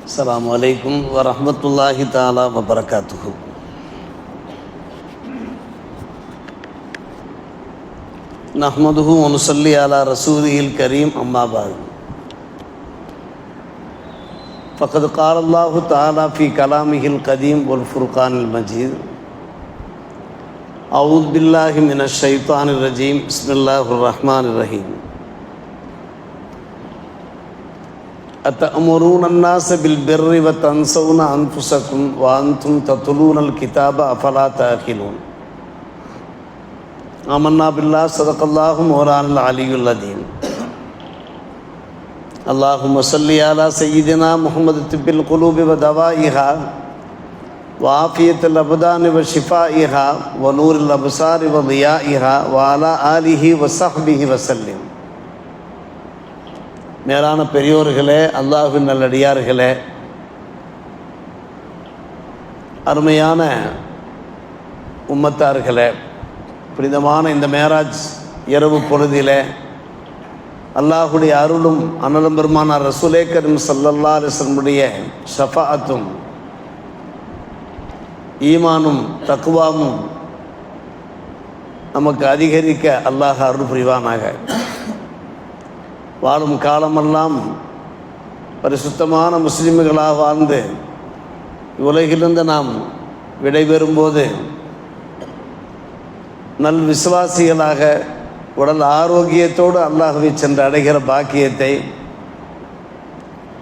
அஸ்ஸலாமு அலைக்கும் வரஹ்மத்துல்லாஹி தஆலா வபரகாத்துஹு. நஹ்மதுஹு வ நுஸல்லி அலா ரசூலிஹில் கரீம். அம்மா பஅத். ஃபக்கத் கால அல்லாஹு தஆலா ஃபீ கலாமிஹில் கதீம் வல் ஃபுர்கானில் மஜீத். அஊது பில்லாஹி மினஷ் ஷைத்தானிர் ரஜீம். பிஸ்மில்லாஹிர் ரஹ்மானிர் ரஹீம். أتأمرون الناس بالبر وتنسون أنفسكم وأنتم تتلون الكتاب أفلا تعقلون. آمنا بالله صدق الله مولانا العلي العظيم. اللهم صل على سيدنا محمد طب القلوب ودوائها وعافية الأبدان وشفائها ونور الأبصار وضيائها وعلى آله وصحبه وسلم. மேலான பெரியோர்களே, அல்லாஹ்வின் நல்லடியார்களே, அருமையான உம்மத்தார்களே, புனிதமான இந்த மேராஜ் இரவு பொழுதிலே அல்லாஹுடைய அருளும் அனலும் பெருமானார் ரசூலே கரீம் ஸல்லல்லாஹு அலைஹி வஸல்லமுடைய ஷஃபாஅத்தும் ஈமானும் தக்வாவும் நமக்கு அதிகரிக்க அல்லாஹ் அருள் புரிவானாக. வாழும் காலமெல்லாம் பரிசுத்தமான முஸ்லிம்களாக வாழ்ந்து உலகிலிருந்து நாம் விடைபெறும்போது நல் விசுவாசிகளாக உடல் ஆரோக்கியத்தோடு அல்லாஹ்வை சென்று அடைகிற பாக்கியத்தை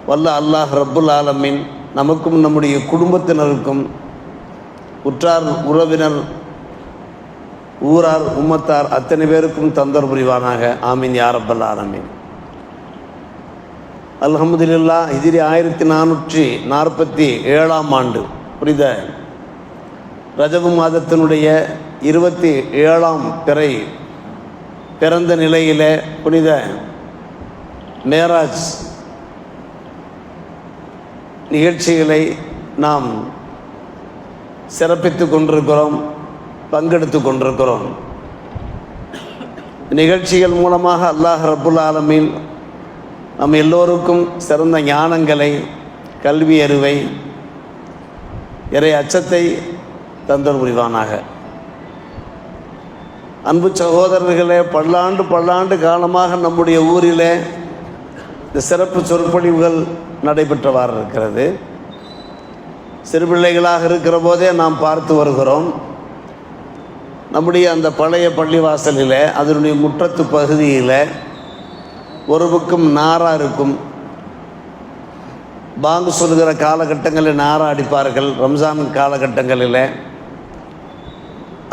வல்ல அல்லாஹ் ரப்புல் ஆலமீன் நமக்கும் நம்முடைய குடும்பத்தினருக்கும் உற்றார் உறவினர் ஊரார் உம்மத்தார் அத்தனை பேருக்கும் தந்தர் புரிவானாக. ஆமீன் யா ரப்பல் ஆலமீன். அல்ஹம்துலில்லாஹ். ஹிஜ்ரி 1447 ஆண்டு புரித ரஜபு மாதத்தினுடைய 27ஆம் பிறை பிறந்த நிலையிலே புனித மேராஜ் நிகழ்ச்சிகளை நாம் சிறப்பித்து கொண்டிருக்கிறோம், பங்கெடுத்து கொண்டிருக்கிறோம். நிகழ்ச்சிகள் மூலமாக அல்லாஹ் ரப்புல் ஆலமீன் நம் எல்லோருக்கும் சிறந்த ஞானங்களை, கல்வி அறிவை, இறை அச்சத்தை தந்தர் புரிவானாக. அன்பு சகோதரர்களே, பல்லாண்டு காலமாக நம்முடைய ஊரிலே இந்த சிறப்பு சொற்பொழிவுகள் நடைபெற்றவாறு இருக்கிறது. சிறுபிள்ளைகளாக இருக்கிற போதே நாம் பார்த்து வருகிறோம். நம்முடைய அந்த பழைய பள்ளிவாசலில் அதனுடைய முற்றத்து பகுதியில் ஒரு பக்கம் நாரா இருக்கும். பாங்கு சொல்கிற காலகட்டங்களில் நாரா அடிப்பார்கள். ரம்ஜான் காலகட்டங்களில்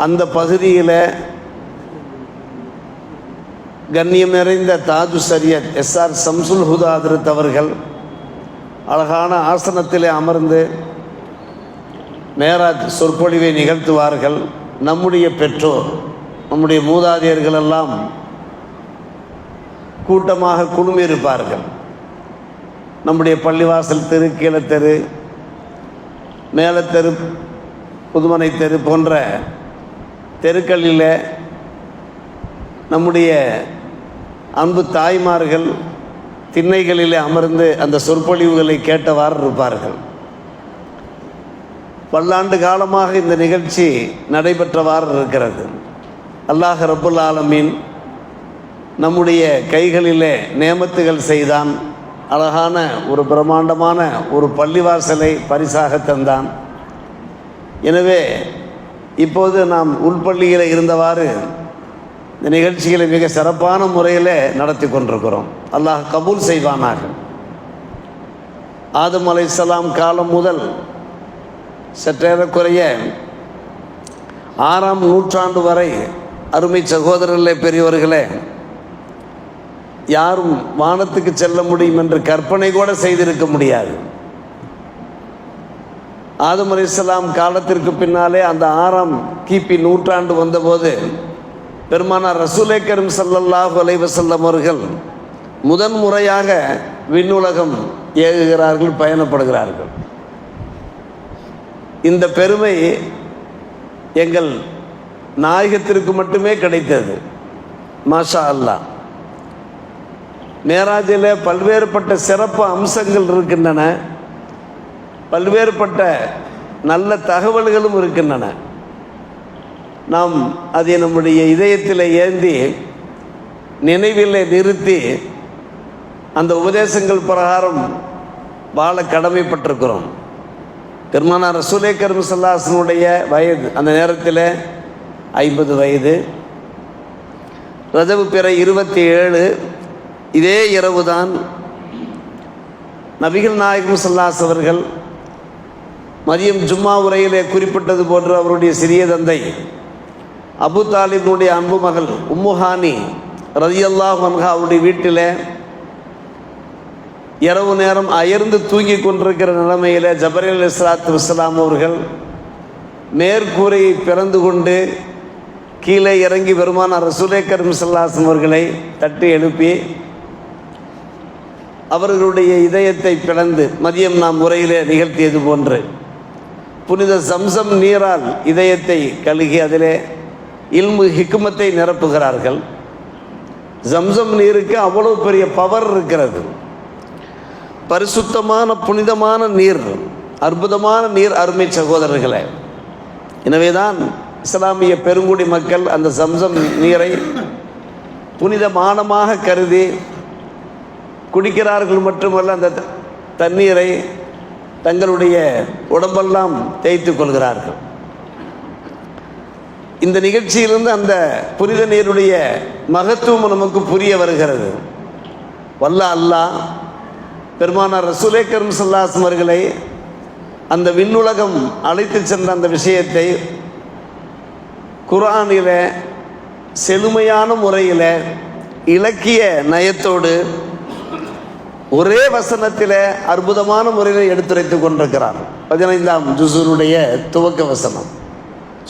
அந்த பகுதியில் கண்ணியம் நிறைந்த தாஜு சரியத் எஸ்ஆர் ஷம்சுல் ஹுதா ஹதரத் அவர்கள் அழகான ஆசனத்திலே அமர்ந்து மேராஜ் சொற்பொழிவை நிகழ்த்துவார்கள். நம்முடைய பெற்றோர், நம்முடைய மூதாதையர்களெல்லாம் கூட்டமாக குழுமியிருப்பார்கள். நம்முடைய பள்ளிவாசல் தெரு, கீழத்தெரு, மேலத்தெரு, புதுமனை தெரு போன்ற தெருக்களில் நம்முடைய அன்பு தாய்மார்கள் திண்ணைகளிலே அமர்ந்து அந்த சொற்பொழிவுகளை கேட்டவாறு இருப்பார்கள். பல்லாண்டு காலமாக இந்த நிகழ்ச்சி நடைபெற்றவாறு இருக்கிறது. அல்லாஹ் ரப்புல் ஆலமீன் நம்முடைய கைகளிலே நேமத்துகள் செய்தான். அழகான ஒரு பிரம்மாண்டமான ஒரு பள்ளிவாசலை பரிசாக தந்தான். எனவே இப்போது நாம் உள்பள்ளியில் இருந்தவாறு இந்த நிகழ்ச்சிகளை மிக சிறப்பான முறையில் நடத்தி கொண்டிருக்கிறோம். அல்லாஹ் கபூல் செய்வானாக. ஆதம் அலைஹிஸ்ஸலாம் காலம் முதல் சற்றேறக்குறைய 6ஆம் நூற்றாண்டு வரை அருமை சகோதரர்களே, பெரியவர்களே, யாரும் வானத்துக்கு செல்ல முடியும் என்று கற்பனை கூட செய்திருக்க முடியாது. ஆதம் அலைஹிஸ்ஸலாம் காலத்திற்கு பின்னாலே அந்த 6ஆம் கிபி நூற்றாண்டு வந்தபோது பெருமானார் ரசூலே கரீம் ஸல்லல்லாஹு அலைஹி வஸல்லம் அவர்கள் முதன் முறையாக விண்ணுலகம் ஏகுகிறார்கள், பயணப்படுகிறார்கள். இந்த பெருமை எங்கள் நாயகத்திற்கு மட்டுமே கிடைத்தது. மாஷா அல்லாஹ். மேராஜில் பல்வேறுபட்ட சிறப்பு அம்சங்கள் இருக்கின்றன. பல்வேறுபட்ட நல்ல தகவல்களும் இருக்கின்றன. நாம் அதை நம்முடைய இதயத்தில் ஏந்தி நினைவில் நிறுத்தி அந்த உபதேசங்கள் பிரகாரம் வாழ கடமைப்பட்டிருக்கிறோம். பெருமானார் ரசூலே கரீம் ஸல்லல்லாஹு அலைஹி வஸல்லம் வயது அந்த நேரத்தில் 50 வயது. ரஜபு பிறை 27 இதே இரவுதான் நபிகள் நாயகம் ஸல்லல்லாஹு அலைஹி வஸல்லம் அவர்கள் மதியம் ஜும்மா உரையிலே குறிப்பிட்டது போன்று அவருடைய சிறிய தந்தை அபு தாலிபுடைய அன்பு மகள் உம்முஹானி ரலியல்லாஹு அன்ஹா அவருடைய வீட்டில் இரவு நேரம் அயர்ந்து தூங்கி கொண்டிருக்கிற நிலைமையில் ஜபரீல் அலைஹிஸ்ஸலாத்து வஸ்ஸலாம் அவர்கள் மேற்கூரையை பிறந்து கொண்டு கீழே இறங்கி பெருமானார் ரசூலே கரீம் ஸல்லல்லாஹு அலைஹி வஸல்லம் அவர்களை தட்டி எழுப்பி அவர்களுடைய இதயத்தை பிளந்து மதியம் நாம் முறையிலே நிகழ்த்தியது போன்று புனித சம்சம் நீரால் இதயத்தை கழுகி அதிலே இல்மு ஹிக்மத்தை நிரப்புகிறார்கள். சம்சம் நீருக்கு அவ்வளவு பெரிய பவர் இருக்கிறது. பரிசுத்தமான புனிதமான நீர், அற்புதமான நீர் அருமை சகோதரர்களே. எனவேதான் இஸ்லாமிய பெருங்குடி மக்கள் அந்த சம்சம் நீரை புனிதமானமாக கருதி குடிக்கிறார்கள். மட்டுமல்ல, அந்த தண்ணீரை தங்களுடைய உடம்பெல்லாம் தேய்த்து கொள்கிறார்கள். இந்த நிகழ்ச்சியிலிருந்து அந்த புனித நீருடைய மகத்துவம் நமக்கு புரிய வருகிறது. வல்ல அல்லாஹ் பெருமானார் ரசூலே கரீம் ஸல்லல்லாஹு அலைஹி வஸல்லம் அவர்களை அந்த விண்ணுலகம் அழைத்து சென்ற அந்த விஷயத்தை குர்ஆனிலே செழுமையான முறையில் இலக்கிய நயத்தோடு ஒரே வசனத்தில் அற்புதமான முறையில் எடுத்துரைத்து கொண்டிருக்கிறார். 15ஆம் ஜுஸுனுடைய துவக்க வசனம்,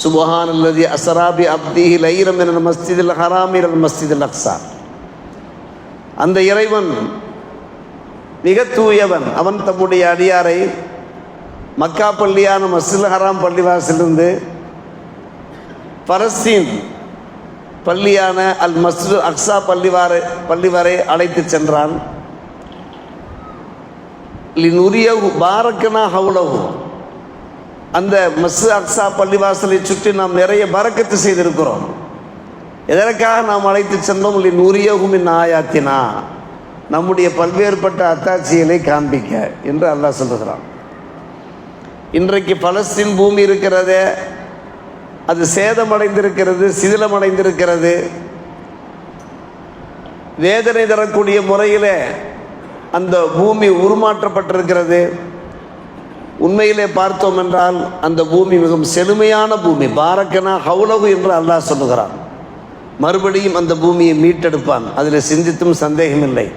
சுப்ஹானல்லதி அஸ்ரா பி அப்திஹி லைலம் மினல் மஸ்ஜிதில் ஹராம் இலல் மஸ்ஜிதில் அக்ஸா. அந்த இறைவன் மிக தூயவன். அவன் தம்முடைய அடியாரை மக்கா பள்ளியான மஸ்ஜிதுல் ஹராம் பள்ளிவாசிலிருந்து பலஸ்தீன் பள்ளியான அல் மஸ்ஜிதுல் அக்ஸா பள்ளி வரை அழைத்து சென்றான். லினுரியஹு பாரக்கனா ஹவுலஹு. அந்த மஸ்ஜித் அக்ஸா பள்ளிவாசலை சுற்றி நாம் நிறைய பரக்கத்து செய்திருக்கிறோம். எதற்காக நாம் அழைத்து சென்றோம்? லினுரியஹு மின் ஆயாத்தினா, நம்முடைய பல்வேறுபட்ட அத்தாட்சிகளை காண்பிக்க என்று அல்லாஹ் சொல்லுகிறான். இன்றைக்கு பலஸ்தீன் பூமி இருக்கிறதே, அது சேதமடைந்திருக்கிறது, சிதிலமடைந்திருக்கிறது. வேதனை தரக்கூடிய முறையில் அந்த பூமி உருமாற்றப்பட்டிருக்கிறது. உண்மையிலே பார்த்தோம் என்றால் அந்த பூமி மிகவும் செழுமையான பூமி. பாரக்கனா ஹவுலகு என்று அல்லாஹ் சொல்லுகிறான். மறுபடியும் அந்த பூமியை மீட்டெடுப்பான், அதில் சிந்தித்தும் சந்தேகமில்லை.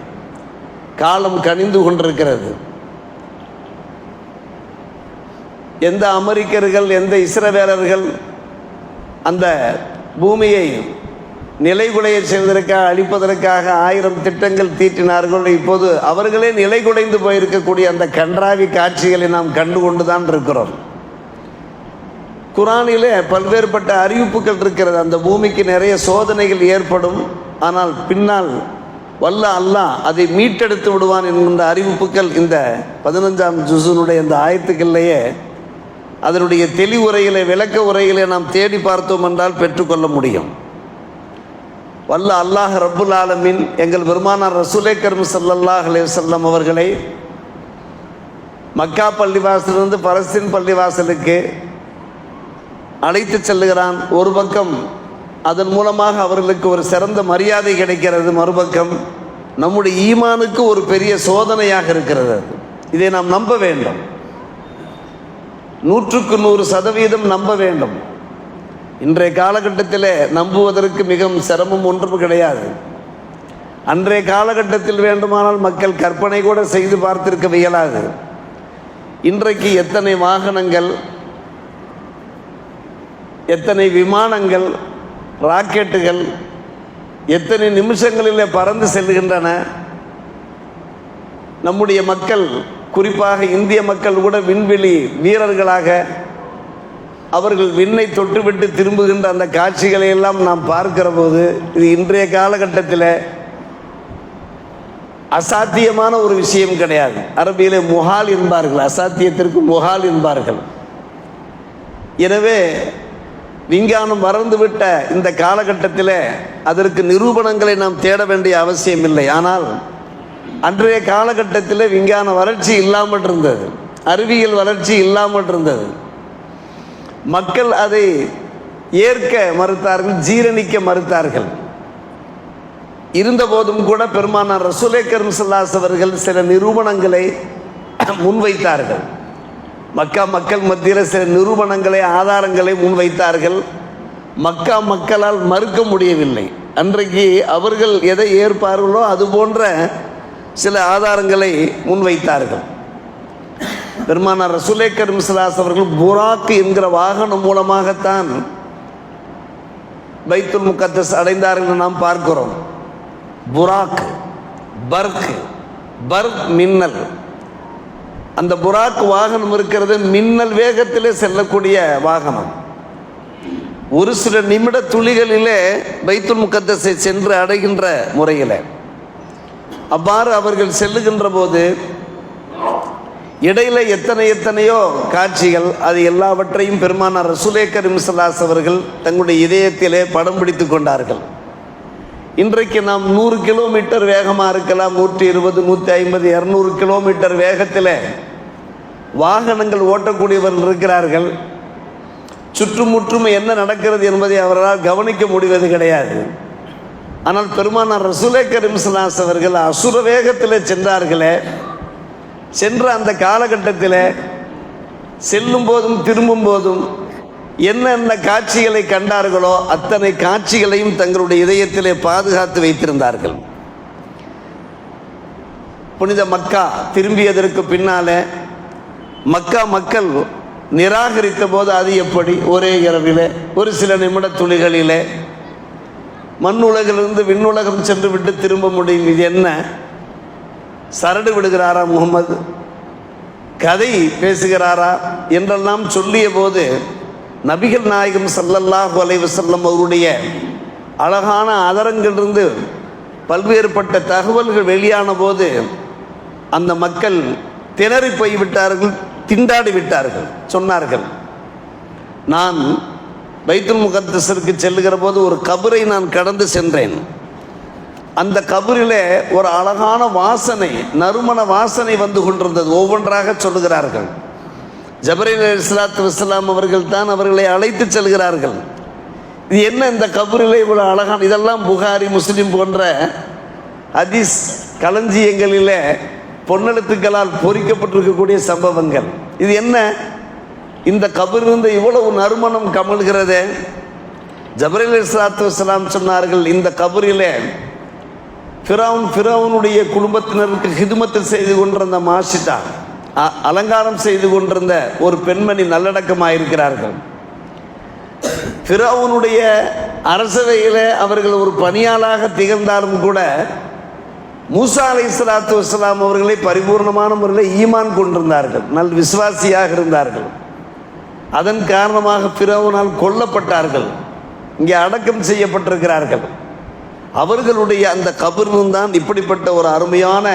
காலம் கனிந்து கொண்டிருக்கிறது. எந்த அமெரிக்கர்கள், எந்த இஸ்ரவேலர்கள் அந்த பூமியை நிலைகுலைய செய்வதற்காக, அழிப்பதற்காக 1000 திட்டங்கள் தீட்டினார்கள். இப்போது அவர்களே நிலைகுலைந்து போயிருக்கக்கூடிய அந்த கன்றாவி காட்சிகளை நாம் கண்டு கொண்டுதான் இருக்கிறோம். குர்ஆனிலே பல்வேறுபட்ட அறிவிப்புகள் இருக்கிறது. அந்த பூமிக்கு நிறைய சோதனைகள் ஏற்படும், ஆனால் பின்னால் வல்ல அல்லாஹ் அதை மீட்டெடுத்து விடுவான் என்கின்ற அறிவிப்புகள் இந்த 15ஆம் ஜுஸுனுடைய இந்த ஆயத்துக்கள்லேயே அதனுடைய தெளிவுரைகளை, விளக்க உரைகளை நாம் தேடி பார்த்தோம் என்றால் பெற்றுக்கொள்ள முடியும். வல்ல அல்லாஹ் ரப்புல் ஆலமீன் எங்கள் பெருமானார் ரசூலே கரீம் ஸல்லல்லாஹு அலைஹி வஸல்லம் அவர்களை மக்கா பள்ளிவாசலிருந்து பலஸ்தீன் பள்ளிவாசலுக்கு அழைத்து செல்லுகிறான். ஒரு பக்கம் அதன் மூலமாக அவர்களுக்கு ஒரு சிறந்த மரியாதை கிடைக்கிறது, மறுபக்கம் நம்முடைய ஈமானுக்கு ஒரு பெரிய சோதனையாக இருக்கிறது. இதை நாம் நம்ப வேண்டும், 100% நம்ப வேண்டும். இன்றைய காலகட்டத்தில் நம்புவதற்கு மிகவும் சிரமம் ஒன்றும் கிடையாது. அன்றைய காலகட்டத்தில் வேண்டுமானால் மக்கள் கற்பனை கூட செய்து பார்த்திருக்க இயலாது. இன்றைக்கு எத்தனை வாகனங்கள், எத்தனை விமானங்கள், ராக்கெட்டுகள் எத்தனை நிமிஷங்களில் பறந்து செல்கின்றன. நம்முடைய மக்கள், குறிப்பாக இந்திய மக்கள் கூட விண்வெளி வீரர்களாக அவர்கள் விண்ணை தொட்டுவிட்டு திரும்புகின்ற அந்த காட்சிகளை எல்லாம் நாம் பார்க்கிற போது இது இன்றைய காலகட்டத்தில் அசாத்தியமான ஒரு விஷயம் கிடையாது. அரபியிலே முஹால் என்பார்கள், அசாத்தியத்திற்கு முஹால் என்பார்கள். எனவே விஞ்ஞானம் மறந்துவிட்ட இந்த காலகட்டத்தில் அதற்கு நிரூபணங்களை நாம் தேட வேண்டிய அவசியம் இல்லை. ஆனால் அன்றைய காலகட்டத்தில் விஞ்ஞான வளர்ச்சி இல்லாமல் இருந்தது, அறிவியல் வளர்ச்சி இல்லாமல் இருந்தது. மக்கள் அதை ஏற்க மறுத்தார்கள், ஜீரணிக்க மறுத்தார்கள். இருந்த போதும் கூட பெருமானார் ரசூலே கரீம் ஸல்லல்லாஹு அலைஹி அவர்கள் சில நிரூபணங்களை முன்வைத்தார்கள். மக்கா மக்கள் மத்தியில் சில நிரூபணங்களை, ஆதாரங்களை முன்வைத்தார்கள். மக்கா மக்களால் மறுக்க முடியவில்லை. அன்றைக்கு அவர்கள் எதை ஏற்பார்களோ அது போன்ற சில ஆதாரங்களை முன்வைத்தார்கள். பெருமானார் ரசூலே கரீம் ஸல்லல்லாஹு அலைஹி அவர்கள் புராக் என்கிற வாகனம் மூலமாகத்தான் பைத்துல் முகத்தஸ் அடைந்தார்கள் நாம் பார்க்கிறோம். புராக், பர்க் மின்னல். அந்த புராக் வாகனம் இருக்கிறது மின்னல் வேகத்திலே செல்லக்கூடிய வாகனம். ஒரு சில நிமிட துளிகளிலே பைத்துல் முகத்தஸை சென்று அடைகின்ற முறையில் அவ்வாறு அவர்கள் செல்லுகின்ற போது இடையில எத்தனையோ காட்சிகள், அது எல்லாவற்றையும் பெருமானார் ரசூலே கரீம் ஸல்லல்லாஹு அலைஹி அவர்கள் தங்களுடைய இதயத்திலே படம் பிடித்து கொண்டார்கள். இன்றைக்கு நாம் 100 கிலோமீட்டர் வேகமாக இருக்கலாம், 120, 150, 200 கிலோமீட்டர் வேகத்தில் வாகனங்கள் ஓட்டக்கூடியவர்கள் இருக்கிறார்கள். சுற்றுமுற்றும் என்ன நடக்கிறது என்பதை அவரால் கவனிக்க முடிவது கிடையாது. ஆனால் பெருமானார் ரசூலே கரீம் ஸல்லல்லாஹு அலைஹி அவர்கள் அசுர வேகத்தில் சென்றார்களே, சென்ற அந்த காலகட்டத்தில் செல்லும் போதும் திரும்பும் போதும் என்னென்ன காட்சிகளை கண்டார்களோ அத்தனை காட்சிகளையும் தங்களுடைய இதயத்திலே பாதுகாத்து வைத்திருந்தார்கள். புனித மக்கா திரும்பியதற்கு பின்னாலே மக்கா மக்கள் நிராகரித்த போது அது எப்படி ஒரே இரவிலே ஒரு சில நிமிட துளிகளிலே மண்ணுலகிலிருந்து விண்ணுலகம் சென்று விட்டு திரும்ப முடியும்? இது என்ன, சரடு விடுகிறாரா முகமது, கதை பேசுகிறாரா என்றெல்லாம் சொல்லிய போது நபிகள் நாயகம் ஸல்லல்லாஹு அலைஹி வஸல்லம் அவருடைய அழகான அதரங்களிலிருந்து பல்வேறுபட்ட தகவல்கள் வெளியான போது அந்த மக்கள் திணறி போய்விட்டார்கள், திண்டாடி விட்டார்கள். சொன்னார்கள், நான் பைத்துல் முகத்தஸிற்கு செல்லுகிற போது ஒரு கபரை நான் கடந்து சென்றேன். அந்த கபரிலே ஒரு அழகான வாசனை, நறுமண வாசனை வந்து கொண்டிருந்தது. ஒவ்வொன்றாக சொல்லுகிறார்கள். ஜிப்ரீல் அலைஹிஸ்ஸலாத்து வஸ்ஸலாம் அவர்கள் தான் அவர்களை அழைத்து செல்கிறார்கள். இது என்ன இந்த கபரிலே இவ்வளவு அழகான, இதெல்லாம் புகாரி முஸ்லிம் போன்ற ஹதீஸ் களஞ்சியங்களிலே பொன்னெழுத்துக்களால் பொறிக்கப்பட்டிருக்கக்கூடிய சம்பவங்கள். இது என்ன, இந்த கபரிலிருந்து இவ்வளவு நறுமணம் கமழ்கிறதே? ஜிப்ரீல் அலைஹிஸ்ஸலாத்து வஸ்ஸலாம் சொன்னார்கள், இந்த கபரிலே ஃபிரௌனுடைய குடும்பத்தினருக்கு ஹிதுமத்து செய்து கொண்டிருந்த மாஷிதா, அலங்காரம் செய்து கொண்டிருந்த ஒரு பெண்மணி நல்லடக்கமாயிருக்கிறார்கள். ஃபிரௌனுடைய அரசவையில் அவர்கள் ஒரு பணியாளாக திகழ்ந்தாலும் கூட மூசா அலைஹிஸ்ஸலாத்து வஸ்ஸலாம் அவர்களை பரிபூர்ணமான முறையில் ஈமான் கொண்டிருந்தார்கள், நல் விசுவாசியாக இருந்தார்கள். அதன் காரணமாக ஃபிரௌனால் கொல்லப்பட்டார்கள், இங்கே அடக்கம் செய்யப்பட்டிருக்கிறார்கள். அவர்களுடைய அந்த கபரிலும் தான் இப்படிப்பட்ட ஒரு அருமையான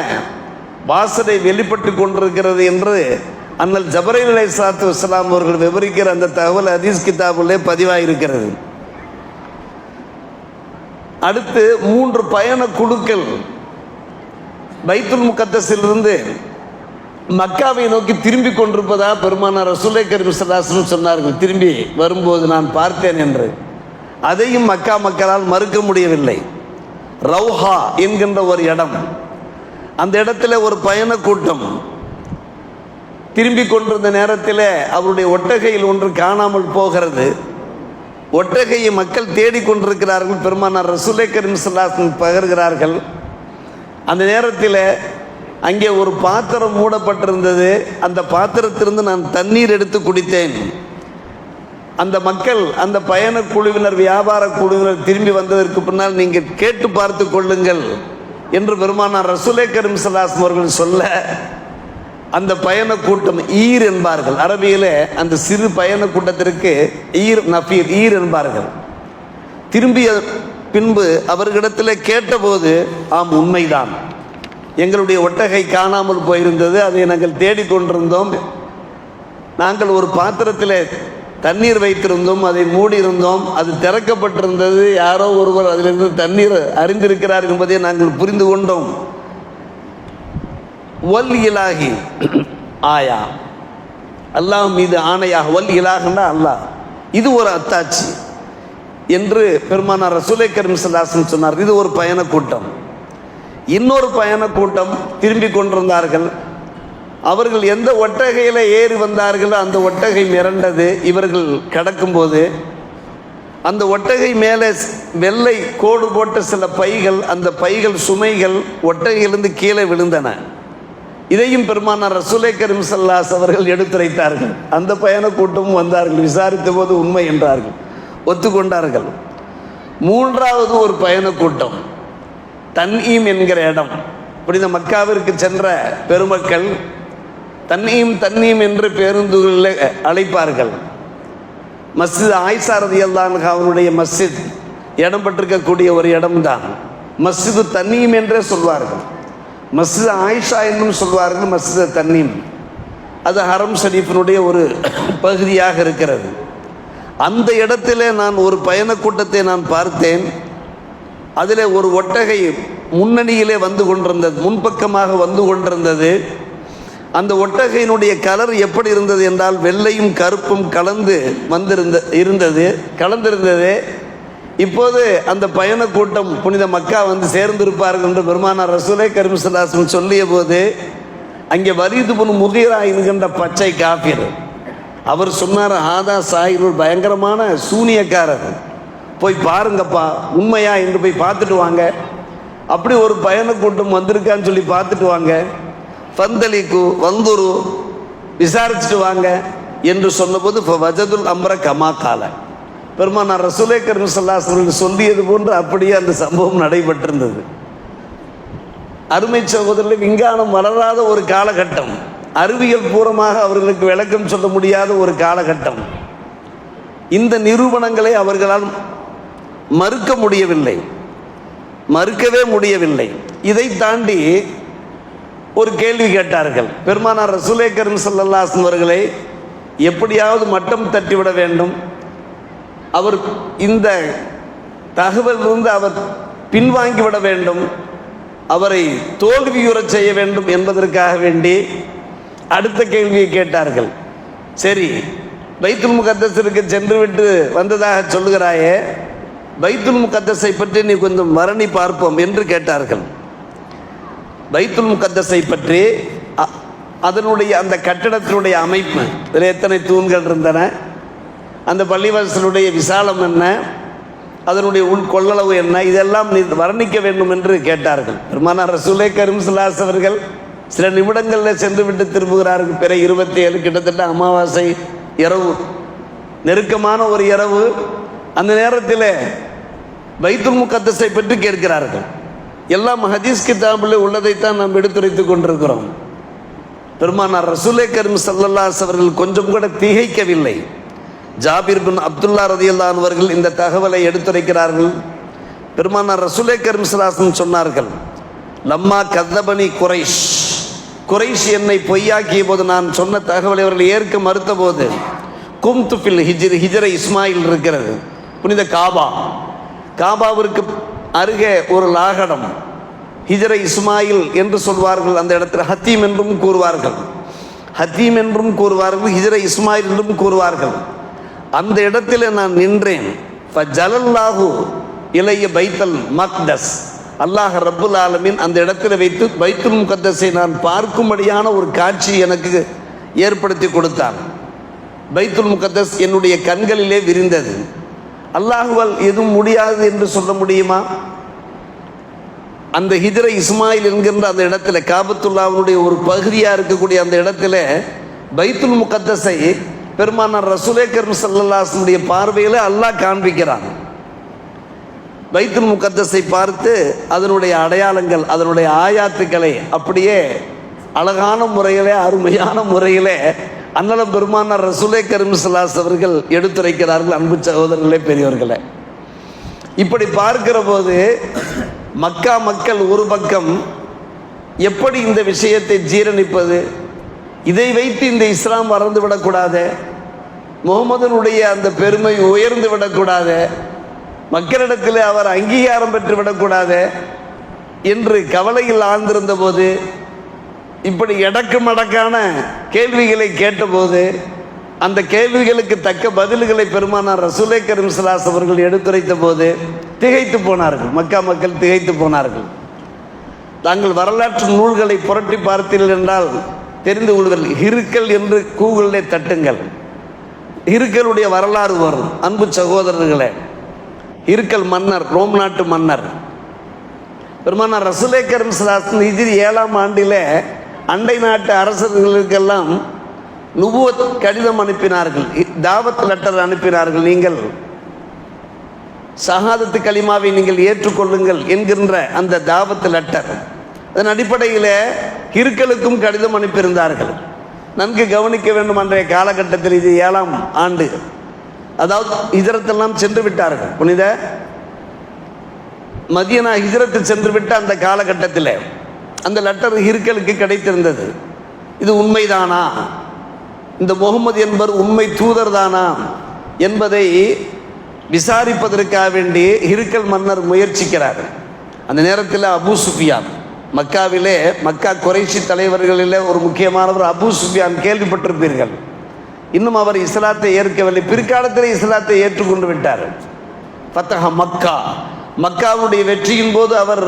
வாசனை வெளிப்பட்டு கொண்டிருக்கிறது என்று அண்ணல் ஜிப்ரீல் அலைஹிஸ்ஸலாத்து வஸ்ஸலாம் அவர்கள் விவரிக்கிற அந்த தகவல் ஹதீஸ் கிதாபிலே பதிவாயிருக்கிறது. அடுத்து 3 பயண குழுக்கள் பைத்துல் முகத்தஸிலிருந்து மக்காவை நோக்கி திரும்பி கொண்டிருப்பதாக பெருமானார் ரசூலே கரீம் ஸல்லல்லாஹு அலைஹி வஸல்லம் சொன்னார்கள். திரும்பி வரும்போது நான் பார்த்தேன் என்று. அதையும் மக்கா மக்களால் மறுக்க முடியவில்லை. ரௌஹா என்கின்ற ஒரு இடம், அந்த இடத்துல ஒரு பயண கூட்டம் திரும்பி கொண்டிருந்த நேரத்தில் அவருடைய ஒட்டகையில் ஒன்று காணாமல் போகிறது. ஒட்டகையை மக்கள் தேடிக்கொண்டிருக்கிறார்கள். பெருமானார் ரசூலே கரீம் ஸல்லல்லாஹு அலைஹி வஸல்லம் பகர்கிறார்கள். அந்த நேரத்தில் அங்கே ஒரு பாத்திரம் மூடப்பட்டிருந்தது. அந்த பாத்திரத்திலிருந்து நான் தண்ணீர் எடுத்து குடித்தேன். அந்த மக்கள், அந்த பயண குழுவினர், வியாபார குழுவினர் திரும்பி வந்ததற்கு பின்னால் நீங்கள் கேட்டு பார்த்து கொள்ளுங்கள் என்று பெருமானார் ரசூலே கரீம் ஸல்லல்லாஹு அலைஹி வஸல்லம் அவர்கள் சொல்ல, அந்த பயண கூட்டம் ஈர் என்பார்கள். அரபியிலே அந்த சிறு பயண கூட்டத்திற்கு ஈர் நஃபீர், ஈர் என்பார்கள். திரும்பிய பின்பு அவர்களிடத்தில் கேட்டபோது, ஆம் உண்மைதான், எங்களுடைய ஒட்டகை காணாமல் போயிருந்தது. அதை நாங்கள் தேடிக்கொண்டிருந்தோம். நாங்கள் ஒரு பாத்திரத்தில் தண்ணீர் வைத்திருந்தோம், அதை மூடியிருந்தோம். அது திறக்கப்பட்டிருந்தது. யாரோ ஒருவர் அதிலிருந்து தண்ணீர் அறிந்திருக்கிறார் என்பதை நாங்கள் புரிந்து கொண்டோம். வல் இலாஹி ஆயா, அல்லாஹ் மீது ஆணையாக, வல் இலாஹ்னா அல்லாஹ், இது ஒரு அத்தாட்சி என்று பெருமானார் ரசூலை கரீம் ஸல்லல்லாஹு அலைஹி வஸல்லம் சொன்னார். இது ஒரு பயண கூட்டம். இன்னொரு பயண கூட்டம் திரும்பி கொண்டிருந்தார்கள். அவர்கள் எந்த ஒட்டகையில் ஏறி வந்தார்களோ அந்த ஒட்டகை மிரண்டது. இவர்கள் கடக்கும்போது அந்த ஒட்டகை மேலே வெள்ளை கோடு போட்ட சில பைகள், அந்த பைகள் சுமைகள் ஒட்டகையிலிருந்து கீழே விழுந்தன. இதையும் பெருமானார் ரசூலை கரீம் ஸல்லல்லாஹு அலைஹி வஸல்லம் அவர்கள் எடுத்துரைத்தார்கள். அந்த பயண கூட்டமும் வந்தார்கள். விசாரித்த போது உண்மை என்றார்கள், ஒத்துக்கொண்டார்கள். மூன்றாவது ஒரு பயண கூட்டம் தன்ஈம் என்கிற இடம். புனித மக்காவிற்கு சென்ற பெருமக்கள் தன்னீம் என்று பேருந்துகளில் அழைப்பார்கள். மஸ்ஜித் ஆயிஷா ரலியல்லாஹு அன்ஹா அவருடைய மஸ்ஜித் இடம் பெற்றிருக்கக்கூடிய ஒரு இடம்தான் மஸ்ஜிது தன்னீம் என்றே சொல்வார்கள். மஸ்ஜித் ஆயிஷா என்றும் சொல்வார்கள், மஸ்ஜித் தன்னீம். அது ஹரம் ஷரீஃபினுடைய ஒரு பகுதியாக இருக்கிறது. அந்த இடத்திலே நான் ஒரு பயண கூட்டத்தை நான் பார்த்தேன். அதில் ஒரு ஒட்டகை முன்னணியிலே வந்து கொண்டிருந்தது, முன்பக்கமாக வந்து கொண்டிருந்தது. அந்த ஒட்டகையினுடைய கலர் எப்படி இருந்தது என்றால் வெள்ளையும் கருப்பும் கலந்திருந்தது. இப்போது அந்த பயண கூட்டம் புனித மக்கா வந்து சேர்ந்திருப்பார்கள் என்று பெருமானார் ரசூலை கரீம் ஸல்லல்லாஹு அலைஹி வஸல்லம் சொல்லிய போது அங்கே வலீத் இப்னு முகீரா என்கின்ற பச்சை காஃபிர் அவர் சொன்னார், ஆதா சாஹிர், பயங்கரமான சூனியக்காரர், போய் பாருங்கப்பா உண்மையா என்று போய் பார்த்துட்டு வாங்க. அப்படி ஒரு பயண கூட்டம் வந்திருக்கான்னு சொல்லி பார்த்துட்டு வாங்க. ஃபந்தலிக்கு வந்துரு, விசாரிச்சுட்டு வாங்க என்று சொன்னபோது வஜதுல் அம்ர கமா கால, பெருமானார் ரசூலை கரீம் ஸல்லல்லாஹு அலைஹி வஸல்லம் சொல்லியது போன்று அப்படியே அந்த சம்பவம் நடைபெற்றிருந்தது. அருமை சகோதரர்கள், விஞ்ஞானம் வளராத ஒரு காலகட்டம், அறிவியல் பூர்வமாக அவர்களுக்கு விளக்கம் சொல்ல முடியாத ஒரு காலகட்டம். இந்த நிரூபணங்களை அவர்களால் மறுக்கவே முடியவில்லை. இதை தாண்டி ஒரு கேள்வி கேட்டார்கள். பெருமானார் ரசூலை கரீம் ஸல்லல்லாஹு அலைஹி வஸல்லம் அவர்களை எப்படியாவது மட்டம் தட்டிவிட வேண்டும், அவர் இந்த தகவலிலிருந்து அவர் பின்வாங்கிவிட வேண்டும், அவரை தோல்வியுறச் செய்ய வேண்டும் என்பதற்காக வேண்டி அடுத்த கேள்வியை கேட்டார்கள். சரி, பைத்துல் முகத்தஸிற்கு சென்று விட்டு வந்ததாக சொல்லுகிறாயே, பைத்துல் முகத்தஸை பற்றி நீ கொஞ்சம் வர்ணி பார்ப்போம் என்று கேட்டார்கள். பைத்துல் முகத்தஸை பற்றி, அதனுடைய அந்த கட்டிடத்தினுடைய அமைப்பு, இதில் எத்தனை தூண்கள் இருந்தன, அந்த பள்ளிவாசலுடைய விசாலம் என்ன, அதனுடைய உள்கொள்ளளவு என்ன, இதெல்லாம் நீ வர்ணிக்க வேண்டும் என்று கேட்டார்கள். பெருமானார் ரசூலை கரீம் ஸல்லல்லாஹு அலைஹி வஸல்லம் அவர்கள் சில நிமிடங்களில் சென்று விட்டு திரும்புகிறார்கள். பிற 27 கிட்டத்தட்ட அமாவாசை இரவு, நெருக்கமான ஒரு இரவு. அந்த நேரத்தில் பைத்துல் முகத்தஸை பற்றி கேட்கிறார்கள். எல்லாம் ஹதீஸ் கிதாபில் உள்ளதைத்தான் நாம் எடுத்துரைத்து கொண்டிருக்கிறோம். பெருமானார் ரசூலை கரீம் ஸல்லல்லாஹு அலைஹி வஸல்லம் அவர்கள் கொஞ்சம் கூட திகைக்கவில்லை. ஜாபிர் பின் அப்துல்லா ரலியல்லாஹு அன்ஹு அவர்கள் இந்த தகவலை எடுத்துரைக்கிறார்கள். பெருமானார் ரசூலை கரீம் ஸல்லல்லாஹு அலைஹி வஸல்லம் சொன்னார்கள், லம்மா கதபனி குறைஷ் என்னை பொய்யாக்கிய போது, நான் சொன்ன தகவலை அவர்கள் ஏற்க மறுத்த போது, கும்து ஃபில் ஹிஜ்ர இஸ்மாயில் இருக்கிறது, புனித காபாவிற்கு அருகே ஒரு லாகடம், ஹிஜ்ர இஸ்மாயில் என்று சொல்வார்கள். அந்த இடத்துல ஹத்தீம் என்றும் கூறுவார்கள், ஹிஜ்ர இஸ்மாயில் என்றும் கூறுவார்கள். அந்த இடத்துல நான் நின்றேன். ஃபஜலல்லாஹு இலைய பைத்தல் மக்தஸ், அல்லாஹ் ரப்புல் ஆலமீன் அந்த இடத்துல வைத்து பைத்துல் முகத்தஸை நான் பார்க்கும்படியான ஒரு காட்சி எனக்கு ஏற்படுத்தி கொடுத்தான். பைத்துல் முகத்தஸ் என்னுடைய கண்களிலே விரிந்தது. அல்லாஹ்வால் எதுவும் முடியாது என்று சொல்ல முடியுமா? அந்த ஹிஜ்ர இஸ்மாயில் என்கின்ற அந்த இடத்துல, காபத்துல்லாஹ்வுடைய ஒரு பகுதியாக இருக்கக்கூடிய அந்த இடத்துல பைத்துல் முகத்தஸை பெருமானார் ரசூலை கரீம் ஸல்லல்லாஹு அலைஹி வஸல்லம் பார்வையில் அல்லாஹ் காண்பிக்கிறான். பைத்துல் முகத்தஸை பார்த்து அதனுடைய அடையாளங்கள், அதனுடைய ஆயாத்துக்களை அப்படியே அழகான முறையிலே, அருமையான முறையிலே அண்ணலம் பெருமானார் ரசூலை கரீம் ஸல்லல்லாஹு அலைஹி வஸல்லம் அவர்கள் எடுத்துரைக்கிறார்கள். அன்பு சகோதரர்களே, பெரியவர்களே, இப்படி பார்க்கிற போது மக்கா மக்கள் ஒரு பக்கம், எப்படி இந்த விஷயத்தை ஜீரணிப்பது? இதை வைத்து இந்த இஸ்லாம் வளர்ந்து விடக்கூடாது, முகமதனுடைய அந்த பெருமை உயர்ந்து விடக்கூடாது, மக்களிடத்தில் அவர் அங்கீகாரம் பெற்று விடக்கூடாது என்று கவலையில் ஆழ்ந்திருந்த போது, இப்படி எடக்கு மடக்கான கேள்விகளை கேட்டபோது, அந்த கேள்விகளுக்கு தக்க பதில்களை பெருமானார் ரசூலே கரீம் ஸல்லல்லாஹு அலைஹி அவர்கள் எடுத்துரைத்த போது திகைத்து போனார்கள். மக்கா மக்கள் திகைத்து போனார்கள். தாங்கள் வரலாற்று நூல்களை புரட்டி பார்த்தீர்கள் என்றால் தெரிந்து கொள்வீர்கள். ஹிருக்கல் என்று கூகுளிலே தட்டுங்கள், ஹிருக்கலுடைய வரலாறு வரும். அன்பு சகோதரர்களே, ஹிருக்கல் மன்னர், ரோம் நாட்டு மன்னர். பெருமானார் ரசூலே கரீம் ஸல்லல்லாஹு அலைஹி ஹிஜ்ரி 7ஆம் ஆண்டிலே அண்டை நாட்டு அரசர்களுக்கெல்லாம் நுபுவத் கடிதம் அனுப்பினார்கள், தாவத் லெட்டர் அனுப்பினார்கள். நீங்கள் ஷஹாதத்து கலிமாவை நீங்கள் ஏற்றுக்கொள்ளுங்கள் என்கின்ற அந்த தாவத் லெட்டர். அதன் அடிப்படையில் ஹிருக்கலுக்கும் கடிதம் அனுப்பியிருந்தார்கள். நன்கு கவனிக்க வேண்டும். அன்றைய காலகட்டத்தில் இது 7ஆம் ஆண்டு, அதாவது ஹிஜ்ரத்தெல்லாம் சென்று விட்டார்கள். புனித மதீனா ஹிஜ்ரத்து சென்று விட்ட அந்த காலகட்டத்தில் அந்த லெட்டர் ஹிருக்கலுக்கு கிடைத்திருந்தது. இது உண்மைதானா, இந்த முகமது என்பவர் உண்மை தூதர் தானா என்பதை விசாரிப்பதற்காக வேண்டி ஹிருக்கல் மன்னர் முயற்சிக்கிறார். அந்த நேரத்தில் அபூ சுஃபியான், மக்காவிலே மக்கா குறைஷி தலைவர்களில் ஒரு முக்கியமானவர் அபூ சுஃபியான், கேள்விப்பட்டிருப்பீர்கள். இன்னும் அவர் இஸ்லாத்தை ஏற்கவில்லை, பிற்காலத்தில் இஸ்லாத்தை ஏற்றுக்கொண்டு விட்டார். ஃபத்தஹ மக்கா, மக்காவுடைய வெற்றியின் போது அவர்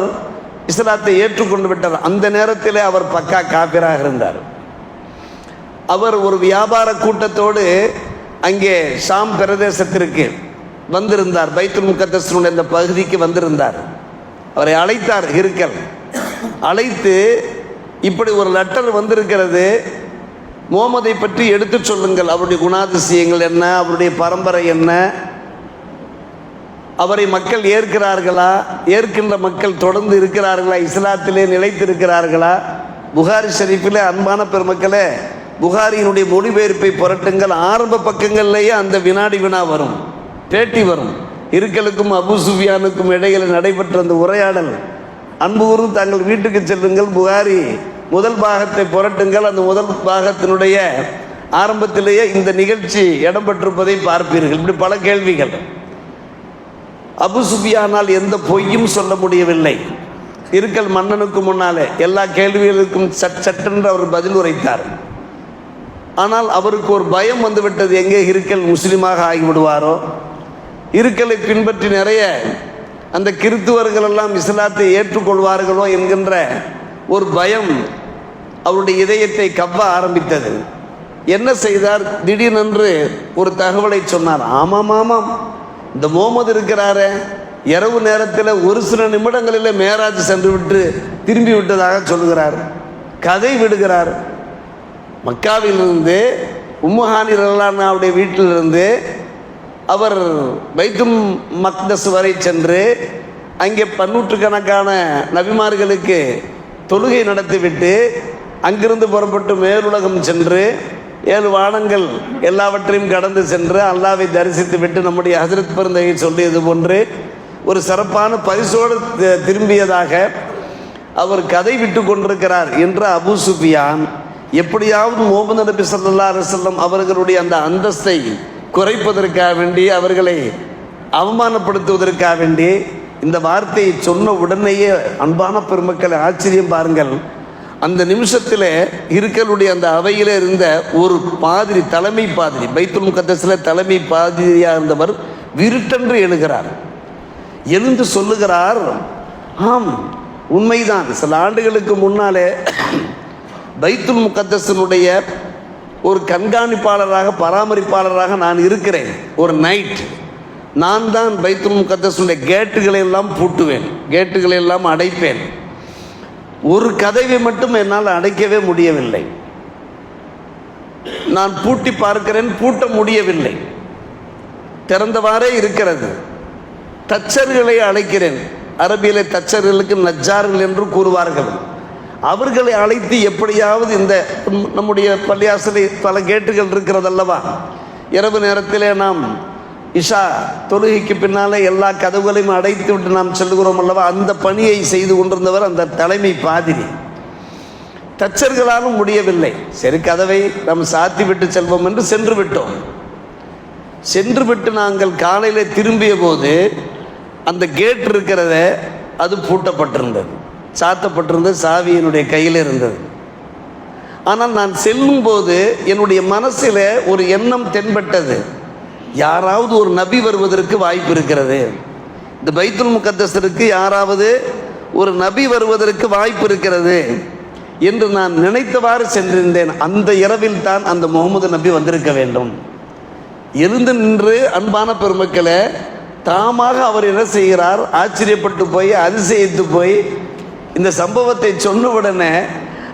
இஸ்லாத்தை ஏற்றுக்கொண்டு விட்டார். அந்த நேரத்தில் அவர் பக்கா காபிராக இருந்தார். அவர் ஒரு வியாபார கூட்டத்தோடு அங்கே ஷாம் பிரதேசத்திற்கு வந்திருந்தார், பைத்துல் முகத்தஸினுடைய அந்த பகுதிக்கு வந்திருந்தார். அவரை அழைத்தார் ஹிருக்கல். அழைத்து, இப்படி ஒரு லெட்டர் வந்திருக்கிறது, முகமதை பற்றி எடுத்து சொல்லுங்கள், அவருடைய குணாதிசயங்கள் என்ன, அவருடைய பரம்பரை என்ன, அவரை மக்கள் ஏற்கிறார்களா, ஏற்கின்ற மக்கள் தொடர்ந்து இருக்கிறார்களா, இஸ்லாத்திலே நிலைத்திருக்கிறார்களா. புகாரி ஷரீஃபிலே அன்பான பெருமக்களே, புகாரியினுடைய மொழிபெயர்ப்பை புரட்டுங்கள், ஆரம்ப பக்கங்கள்லேயே அந்த வினாடி வினா வரும், பேட்டி வரும். ஹிருக்கலுக்கும் அபூ சுஃபியானுக்கும் இடையில் நடைபெற்ற அந்த உரையாடல். அன்புகூரும் தாங்கள் வீட்டுக்கு செல்லுங்கள், புகாரி முதல் பாகத்தை புரட்டுங்கள். அந்த முதல் பாகத்தினுடைய ஆரம்பத்திலேயே இந்த நிகழ்ச்சி இடம்பெற்றிருப்பதை பார்ப்பீர்கள். இப்படி பல கேள்விகள். அபூ சுஃபியானால் எந்த பொய்யும் சொல்ல முடியவில்லை. ஹிருக்கல் மன்னனுக்கு முன்னாலே எல்லா கேள்விகளுக்கும் சட்டென்று அவர் பதில் உரைத்தார். ஆனால் அவருக்கு ஒரு பயம் வந்துவிட்டது, எங்கே ஹிருக்கல் முஸ்லீமாக ஆகிவிடுவாரோ, ஹிருக்கலை பின்பற்றி நிறைய அந்த கிறித்துவர்கள் எல்லாம் இஸ்லாத்தை ஏற்றுக்கொள்வார்களோ என்கின்ற ஒரு பயம் அவருடைய இதயத்தை கவ்வ ஆரம்பித்தது. என்ன செய்தார்? திடீரென்று ஒரு தகவலை சொன்னார். ஆமாம் ஆமாம், இந்த முகமது இருக்கிறாரே, இரவு நேரத்தில் ஒரு சில நிமிடங்களில் மேராஜ் சென்று விட்டு திரும்பி விட்டதாக சொல்லுகிறார், கதை விடுகிறார். மக்காவிலிருந்து உம்முஹானி ரலியல்லாஹுடைய வீட்டிலிருந்து அவர் பைத்துல் மக்தஸ் வரை சென்று அங்கே பன்னூற்றுக்கணக்கான நபிமார்களுக்கு தொழுகை நடத்திவிட்டு அங்கிருந்து புறப்பட்டு மேலுலகம் சென்று 7 வானங்கள் எல்லாவற்றையும் கடந்து சென்று அல்லாவை தரிசித்து விட்டு நம்முடைய ஹஜ்ரத் பெருந்தகை சொல்லியது போன்று ஒரு சிறப்பான பரிசோடு திரும்பியதாக அவர் கதை விட்டு கொண்டிருக்கிறார் என்ற அபூ சுஃபியான் எப்படியாவது முஹம்மது நபி ஸல்லல்லாஹு அலைஹி வஸல்லம் அவர்களுடைய அந்த அந்தஸ்தை குறைப்பதற்காக வேண்டி, அவர்களை அவமானப்படுத்துவதற்காக வேண்டி இந்த வார்த்தையை சொன்ன உடனேயே, அன்பான பெருமக்களை ஆச்சரியம் பாருங்கள், அந்த நிமிஷத்தில் ஹிருக்கலுடைய அந்த அவையில் இருந்த ஒரு பாதிரி, தலைமை பாதிரி, பைத்துல் முகத்தஸில் தலைமை பாதிரியாக இருந்தவர் விருட்டென்று எழுகிறார். எழுந்து சொல்லுகிறார், ஆம் உண்மைதான், சில ஆண்டுகளுக்கு முன்னாலே பைத்துல் முகத்தஸினுடைய ஒரு கண்காணிப்பாளராக, பராமரிப்பாளராக நான் இருக்கிறேன். ஒரு நைட் நான் தான் பைத்துல் முகத்தஸுடைய கேட்டுகளை எல்லாம் பூட்டுவேன், கேட்டுகளை எல்லாம் அடைப்பேன். ஒரு கதவை மட்டும் என்னால் அடைக்கவே முடியவில்லை. நான் பூட்டி பார்க்கிறேன், பூட்ட முடியவில்லை, திறந்தவாறே இருக்கிறது. தச்சர்களை அழைக்கிறேன், அரபியிலே தச்சர்களுக்கு நஜ்ஜார்கள் என்று கூறுவார்கள். அவர்களை அழைத்து எப்படியாவது இந்த நம்முடைய பள்ளியாசலை பல கேட்டுகள் இருக்கிறதல்லவா, இரவு நேரத்திலே நாம் இஷா தொழுகைக்கு பின்னாலே எல்லா கதவுகளையும் அடைத்து விட்டு நாம் செல்கிறோம் அல்லவா, அந்த பணியை செய்து கொண்டிருந்தவர் அந்த தலைமை பாதிரி. தச்சர்களாலும் முடியவில்லை. சரி, கதவை நாம் சாத்தி விட்டு செல்வோம் என்று சென்று விட்டோம். சென்று விட்டு நாங்கள் காலையில் திரும்பிய போது அந்த கேட் இருக்கிறத அது பூட்டப்பட்டிருந்தது, சாத்தப்பட்டிருந்தது, சாவி என்னுடைய கையில் இருந்தது. ஆனால் நான் செல்லும் போது என்னுடைய மனசில் ஒரு எண்ணம் தென்பட்டது, யாராவது ஒரு நபி வருவதற்கு வாய்ப்பு இருக்கிறது, இந்த பைத்துல் முகத்தஸிற்கு யாராவது ஒரு நபி வருவதற்கு வாய்ப்பு இருக்கிறது என்று நான் நினைத்தவாறு சென்றிருந்தேன். அந்த இரவில் தான் அந்த முகமது நபி வந்திருக்க வேண்டும். எழுந்து நின்று அன்பான பெருமக்களே, தாமாக அவர் என்ன செய்கிறார், ஆச்சரியப்பட்டு போய் அதிசயித்து போய் இந்த சம்பவத்தை சொன்ன உடனே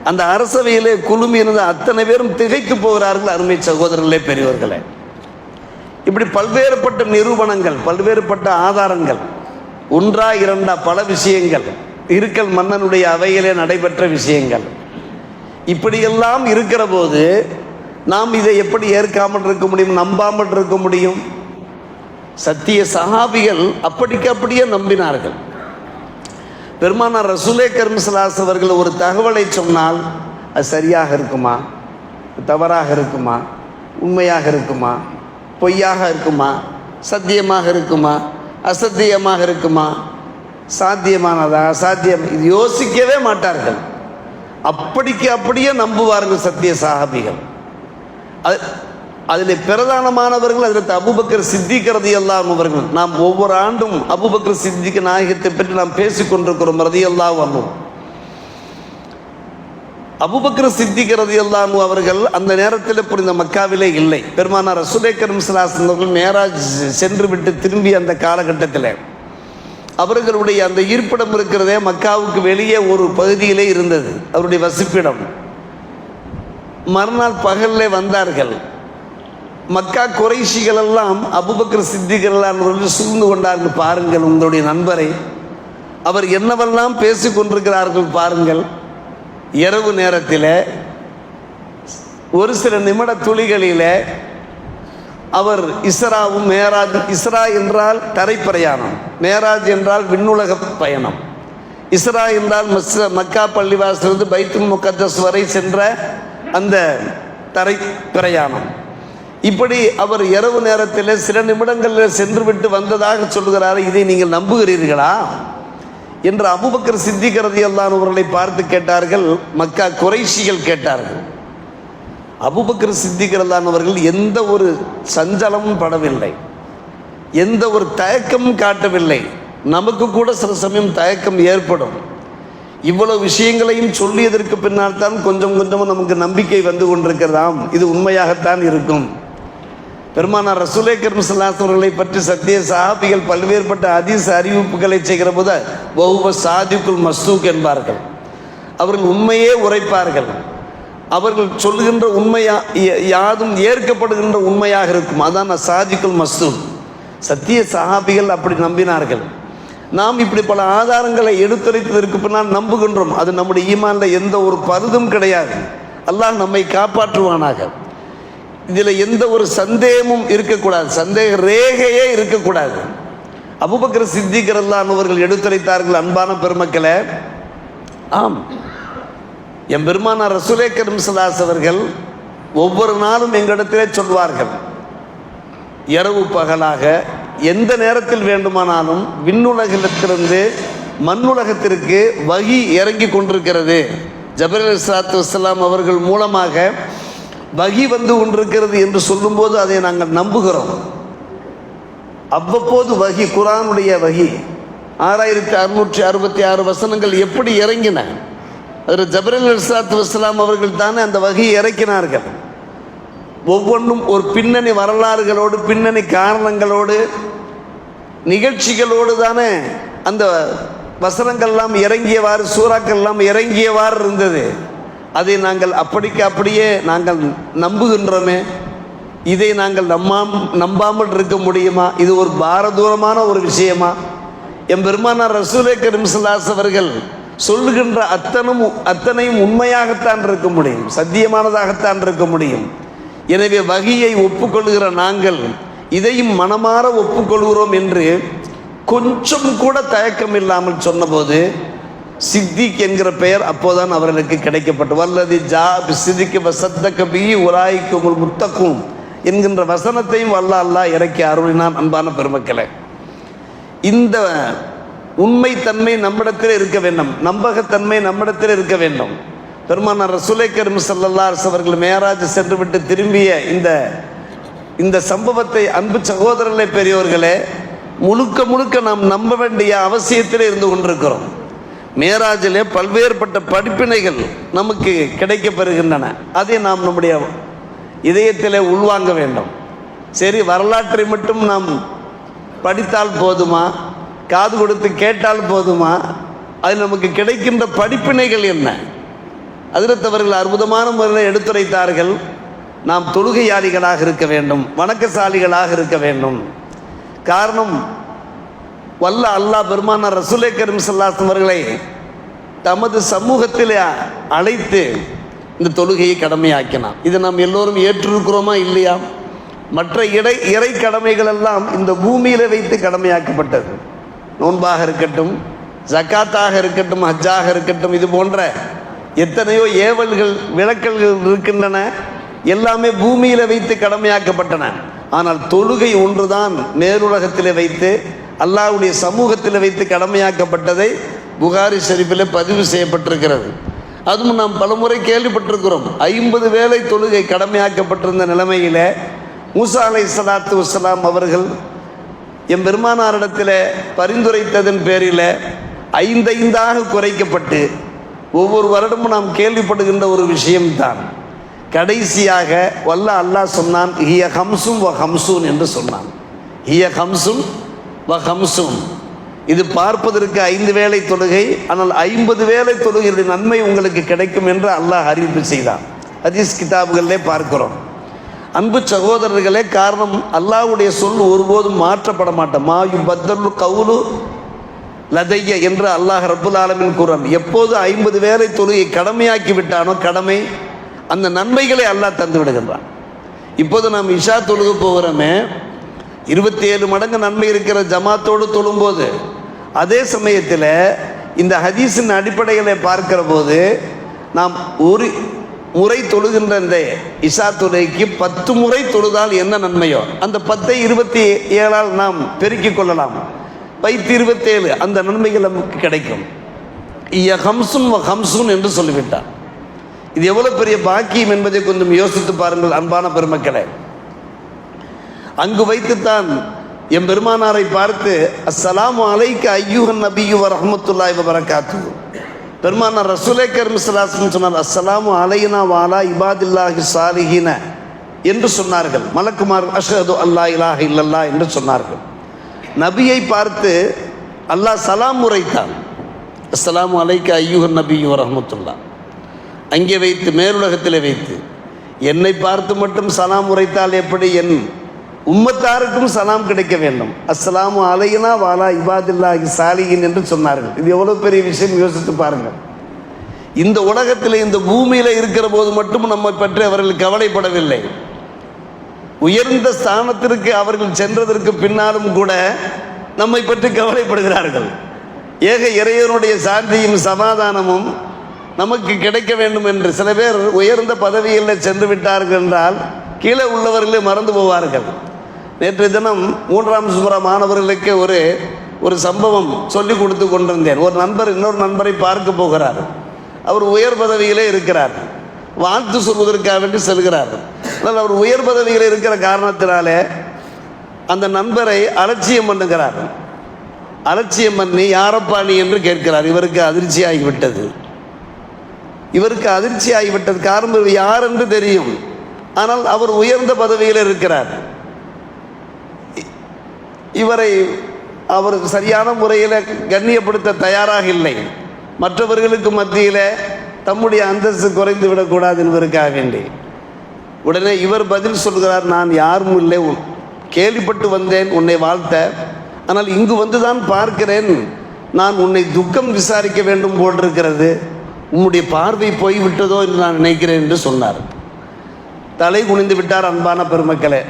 அந்த அரசவையிலே குழுமி இருந்த அத்தனை பேரும் திகைத்து போகிறார்கள். அருமை சகோதரர்களே, பெரியவர்களே, இப்படி பல்வேறுபட்ட நிரூபணங்கள், பல்வேறுபட்ட ஆதாரங்கள், ஒன்றா இரண்டா பல விஷயங்கள், இருக்கல் மன்னனுடைய அவையிலே நடைபெற்ற விஷயங்கள், இப்படியெல்லாம் இருக்கிற போது நாம் இதை எப்படி ஏற்காமல் இருக்க முடியும், நம்பாமல் இருக்க முடியும்? சத்திய சஹாபிகள் அப்படியே நம்பினார்கள். பெருமானார் ரசூலே கரீம் ஸல்லல்லாஹு அலைஹி வஸல்லம் அவர்கள் ஒரு தகவலை சொன்னால் அது சரியாக இருக்குமா, தவறாக இருக்குமா, உண்மையாக இருக்குமா, பொய்யாக இருக்குமா, சத்தியமாக இருக்குமா, அசத்தியமாக இருக்குமா, சாத்தியமானதா, அசாத்தியம், இது யோசிக்கவே மாட்டார்கள். அப்படியே நம்புவார்கள் சத்திய சஹாபிகள். அதில் பிரதானமானவர்கள் ஹஜ்ரத் அபூபக்கர் சித்திக் ரலியல்லாஹு அவர்கள். நாம் ஒவ்வொரு ஆண்டும் அபூபக்கர் சித்திக் நாயகத்தை பற்றி நாம் பேசிக்கொண்டிருக்கிறோம் ரலியல்லாஹு அன்ஹு. அபூபக்கர் சித்திக் ரலியல்லாஹு அவர்கள் அந்த நேரத்தில் புரிந்த மக்காவிலே இல்லை. பெருமானார் ரசூலே கரீம் ஸல்லல்லாஹு அலைஹி வஸல்லம் மேராஜ் சென்று விட்டு திரும்பி அந்த காலகட்டத்தில் அவர்களுடைய அந்த இருப்பிடம் இருக்கிறதே மக்காவுக்கு வெளியே ஒரு பகுதியிலே இருந்தது அவருடைய வசிப்பிடம். மறுநாள் பகலில் வந்தார்கள். மக்கா குறைஷிகள் எல்லாம் அபூபக்கர் சித்திக் ரலியல்லாஹு சூழ்ந்து கொண்டார்கள். பாருங்கள் உங்களுடைய நண்பரை, அவர் என்னவெல்லாம் பேசிக் கொண்டிருக்கிறார்கள் பாருங்கள். இரவு நேரத்தில் ஒரு சில நிமிட துளிகளில் அவர் இஸ்ராவும் மேராஜ், இஸ்ரா என்றால் தரைப்பிரயாணம், மேராஜ் என்றால் விண்ணுலக பயணம், இஸ்ரா என்றால் மக்கா பள்ளிவாசலிருந்து பைத்துல் முகத்தஸ் வரை சென்ற அந்த தரை பிரயாணம். இப்படி அவர் இரவு நேரத்தில் சில நிமிடங்களில் சென்று விட்டு வந்ததாக சொல்கிறார். இதை நீங்கள் நம்புகிறீர்களா என்று அபூபக்கர் சித்திக் ரலியல்லாஹு அவர்களை பார்த்து கேட்டார்கள். மக்கா குறைஷிகள் கேட்டார்கள். அபூபக்கர் சித்திக் ரலியல்லாஹு அவர்கள் எந்த ஒரு சஞ்சலமும் படவில்லை, எந்த ஒரு தயக்கமும் காட்டவில்லை. நமக்கு கூட சில சமயம் தயக்கம் ஏற்படும். இவ்வளவு விஷயங்களையும் சொல்லியதற்கு பின்னால் தான் கொஞ்சம் கொஞ்சமாக நமக்கு நம்பிக்கை வந்து கொண்டிருக்கிறதாம், இது உண்மையாகத்தான் இருக்கும். பெருமானார் ரசூலே கரீம் ஸல்லல்லாஹு அலைஹி அவர்களை பற்றி சத்திய சஹாபிகள் பல்வேறுபட்ட ஹதீஸ் அறிவிப்புகளை செய்கிற போது வஹுவ சாதிக்குல் மஸ்தூக் என்பார்கள். அவர்கள் உண்மையே உரைப்பார்கள். அவர்கள் சொல்லுகின்ற உண்மையா யாதும் ஏற்கப்படுகின்ற உண்மையாக இருக்கும். அதான் சாதிக்குல் மஸ்தூக். சத்திய சஹாபிகள் அப்படி நம்பினார்கள். நாம் இப்படி பல ஆதாரங்களை எடுத்துரைத்ததற்கு பின்னால் நம்புகின்றோம். அது நம்முடைய ஈமான்ல எந்த ஒரு பருதும் கிடையாது. அல்லாஹ் நம்மை காப்பாற்றுவானாக. இதில் எந்த ஒரு சந்தேகமும் இருக்கக்கூடாது, சந்தேக ரேகையே இருக்கக்கூடாது. அபூபக்கர் சித்திக் ரலியல்லாஹு அவர்கள் எடுத்துரைத்தார்கள். அன்பான பெருமக்களே, ஆம், என் பெருமானார் ரசூலே கரீம் ஸல்லல்லாஹு அலைஹி அவர்கள் ஒவ்வொரு நாளும் எங்களிடத்திலே சொல்வார்கள், இரவு பகலாக எந்த நேரத்தில் வேண்டுமானாலும் விண்ணுலகத்திலிருந்து மண்ணுலகத்திற்கு வஹி இறங்கி கொண்டிருக்கிறது. ஜிப்ரீல் அலைஹிஸ்ஸலாத்து வஸ்ஸலாம் அவர்கள் மூலமாக வஹி வந்து கொண்டிருக்கிறது என்று சொல்லும்போது அதை நாங்கள் நம்புகிறோம். அவ்வப்போது வஹி, குர்ஆனுடைய வஹி 6666 வசனங்கள் எப்படி இறங்கின? அதில் ஜிப்ரீல் அலைஹிஸ்ஸலாத்து வஸ்ஸலாம் அவர்கள் தானே அந்த வஹியை இறக்கினார்கள். ஒவ்வொன்றும் ஒரு பின்னணி வரலாறுகளோடு, பின்னணி காரணங்களோடு, நிகழ்ச்சிகளோடு தானே அந்த வசனங்கள்லாம் இறங்கியவாறு, சூறாக்கள்லாம் இறங்கியவாறு இருந்தது. அதை நாங்கள் அப்படியே நாங்கள் நம்புகின்றோமே, இதை நாங்கள் நம்பாமல் இருக்க முடியுமா? இது ஒரு பாரதூரமான ஒரு விஷயமா? என் பெருமானார் ரசூலே கரீம் ஸல்லல்லாஹு அலைஹி அவர்கள் சொல்லுகின்ற அத்தனையும் உண்மையாகத்தான் இருக்க முடியும், சத்தியமானதாகத்தான் இருக்க முடியும். எனவே வஹியை ஒப்புக்கொள்கிற நாங்கள் இதையும் மனமாற ஒப்புக்கொள்கிறோம் என்று கொஞ்சம் கூட தயக்கம் இல்லாமல் சொன்னபோது சித்திக் என்கிற பெயர் அப்போதான் அவர்களுக்கு கிடைக்கப்பட்டு வல்லதி ஜா சித்திக்கு வசத்தக்க பி உலாய்க்கும் முத்தக்கும் என்கின்ற வசனத்தையும் அல்லாஹ் இறக்கி அருளினான். அன்பான பெருமக்களே, இந்த உண்மைத்தன்மை நம்மிடத்தில் இருக்க வேண்டும், நம்பகத்தன்மை நம்மிடத்தில் இருக்க வேண்டும். பெருமானார் ரசூலை கரீம் ஸல்லல்லாஹு அலைஹி அவர்கள் மேராஜ் சென்று விட்டு திரும்பிய இந்த சம்பவத்தை அன்பு சகோதரர்களே, பெரியோர்களே, முழுக்க முழுக்க நாம் நம்ப வேண்டிய அவசியத்தில் இருந்து கொண்டிருக்கிறோம். மேராஜிலே பல்வேறுபட்ட படிப்பினைகள் நமக்கு கிடைக்கப்பெறுகின்றன. அதை நாம் நம்முடைய இதயத்திலே உள்வாங்க வேண்டும். சரி, வரலாற்றை மட்டும் நாம் படித்தால் போதுமா, காது கொடுத்து கேட்டால் போதுமா? அது நமக்கு கிடைக்கின்ற படிப்பினைகள் என்ன? ஹஜ்ரத் அவர்கள் அற்புதமான முறையில் எடுத்துரைத்தார்கள். நாம் தொழுகையாளிகளாக இருக்க வேண்டும், வணக்கசாலிகளாக இருக்க வேண்டும். காரணம், வல்ல அல்லாஹ் பெருமானார் ரசூலை கரீம் ஸல்லல்லாஹு அலைஹி அவர்களை தமது சமூகத்தில் அழைத்து இந்த தொழுகையை கடமையாக்கினான். இதை நாம் எல்லோரும் ஏற்றிருக்கிறோமா இல்லையா? மற்ற இறை கடமைகள் எல்லாம் இந்த பூமியில வைத்து கடமையாக்கப்பட்டது. நோன்பாக இருக்கட்டும், ஜக்காத்தாக இருக்கட்டும், ஹஜ்ஜாக இருக்கட்டும், இது போன்ற எத்தனையோ ஏவல்கள் விளக்கல்கள் இருக்கின்றன. எல்லாமே பூமியில வைத்து கடமையாக்கப்பட்டன. ஆனால் தொழுகை ஒன்றுதான் மேலுலகத்தில் வைத்து அல்லாஹ்வுடைய சமூகத்தில் வைத்து கடமையாக்கப்பட்டதை புகாரி ஷரீஃபில் பதிவு செய்யப்பட்டிருக்கிறது. அதுவும் நாம் பலமுறை கேள்விப்பட்டிருக்கிறோம். 50 வேளை தொழுகை கடமையாக்கப்பட்டிருந்த நிலைமையில் மூசா அலைஹிஸ்ஸலாத்து வஸ்ஸலாம் அவர்கள் எம் பெருமானாரிடத்தில் பரிந்துரைத்ததன் பேரில் 5 குறைக்கப்பட்டு ஒவ்வொரு வருடமும் நாம் கேள்விப்படுகின்ற ஒரு விஷயம்தான். கடைசியாக வல்ல அல்லாஹ் சொன்னான், ஹிய ஹம்சும் வ ஹம்சூன் என்று சொன்னான். ஹிய ஹம்சும் வ ஹம்சூன், இது பார்ப்பதற்கு 5 வேளை தொழுகை, ஆனால் 50 வேளை தொழுகையுடைய நன்மை உங்களுக்கு கிடைக்கும் என்று அல்லாஹ் அறிவிப்பு செய்தான். ஹதீஸ் கிதாபுகளிலே பார்க்கிறோம். அன்பு சகோதரர்களே, காரணம், அல்லாஹ்வுடைய சொல் ஒருபோதும் மாற்றப்பட மாட்டோம். மா யுபத்தலு கவுலு லதைய என்று அல்லாஹ் ரப்புல் ஆலமீன் கூறான். எப்போது 50 வேளை தொழுகை கடமையாக்கி விட்டானோ, கடமை அந்த நன்மைகளை அல்லாஹ் தந்து விடுகின்றான். இப்போது நாம் இஷா தொழுக போகிறோமே, 27 மடங்கு நன்மை இருக்கிற ஜமாத்தோடு தொழும்போது, அதே சமயத்தில் இந்த ஹதீஸின் அடிப்படைகளை பார்க்கிற போது நாம் ஒரு முறை தொழுகின்ற இந்த இஷா தொழுகைக்கு 10 முறை தொழுதால் என்ன நன்மையோ அந்த 10ஐ 27ஆல் நாம் பெருக்கிக் கொள்ளலாம். 27 அந்த நன்மைகள் நமக்கு கிடைக்கும். இய ஹம்சுன் வ ஹம்சூன் என்று சொல்லிவிட்டார். இது எவ்வளவு பெரிய பாக்கியம் என்பதை கொஞ்சம் யோசித்து பாருங்கள் அன்பான பெருமக்களே. அங்கு வைத்துத்தான் எம் பெருமானாரை பார்த்து அஸ்ஸலாமு அலைக்க ஐயுஹன் நபியு வ ரஹ்மத்துல்லாஹி வ பரகாத்துஹு, பெருமானார் ரசூலே கரீம் ஸல்லல்லாஹு அலைஹி வஸல்லம் சொன்னார், அஸ்ஸலாமு அலைனா வ அலா இபாதில்லாஹி ஸாலிஹீன என்று சொன்னார்கள். மலக்குமார் அஷ்ஹது அல்லா இலாஹ இல்லல்லாஹ் என்று சொன்னார்கள். நபியை பார்த்து அல்லாஹ் சலாம் உரைத்தான், அஸ்ஸலாமு அலைக்க ஐயுஹன் நபியு வ ரஹ்மத்துல்லாஹ். அங்கே வைத்து மேலுலகத்தில் வைத்து என்னை பார்த்து மட்டும் சலாம் உரைத்தால் எப்படி, என் உம்மத்தாருக்கும் சலாம் கிடைக்க வேண்டும். அஸ்ஸலாமு அலைனா வ அலா இபாதில்லாஹி ஸாலிஹீன் என்று சொன்னார்கள். இது எவ்வளவு பெரிய விஷயம், யோசித்து பாருங்கள். இந்த உலகத்தில், இந்த பூமியில் இருக்கிற போது மட்டும் நம்மை பற்றி அவர்கள் கவலைப்படவில்லை. உயர்ந்த ஸ்தானத்திற்கு அவர்கள் சென்றதற்கு பின்னாலும் கூட நம்மை பற்றி கவலைப்படுகிறார்கள். ஏக இறைவனுடைய சாந்தியும் சமாதானமும் நமக்கு கிடைக்க வேண்டும் என்று. சில பேர் உயர்ந்த பதவியில் சென்று விட்டார்கள் என்றால் கீழே உள்ளவர்களே மறந்து போவார்கள். நேற்று தினம் 3ஆம் சுமரா மாணவர்களுக்கு ஒரு சம்பவம் சொல்லி கொடுத்து கொண்டிருந்தேன். ஒரு நண்பர் இன்னொரு நண்பரை பார்க்க போகிறார். அவர் உயர் பதவியிலே இருக்கிறார். வாழ்த்து சொல்வதற்காக வேண்டி செல்கிறார். ஆனால் அவர் உயர் பதவியில் இருக்கிற காரணத்தினாலே அந்த நண்பரை அலட்சியம் பண்ணுகிறார். அலட்சியம் பண்ணி யாரப்பா நீ என்று கேட்கிறார். இவருக்கு அதிர்ச்சி ஆகிவிட்டது. காரணம் இவர் யார் என்று தெரியும், ஆனால் அவர் உயர்ந்த பதவியில் இருக்கிறார். இவரை அவர் சரியான முறையில் கண்ணியப்படுத்த தயாராக இல்லை. மற்றவர்களுக்கு மத்தியில் தம்முடைய அந்தஸ்து குறைந்து விடக்கூடாது என்பதற்காக வேண்டி உடனே இவர் பதில் சொல்கிறார், நான் யாரும் இல்லை, கேள்விப்பட்டு வந்தேன் உன்னை வாழ்த்த, ஆனால் இங்கு வந்துதான் பார்க்கிறேன், நான் உன்னை துக்கம் விசாரிக்க வேண்டும் போன்றிருக்கிறது, உன்னுடைய பார்வை போய்விட்டதோ என்று நான் நினைக்கிறேன் என்று சொன்னார். தலை குனிந்து விட்டார். அன்பான பெருமக்களே,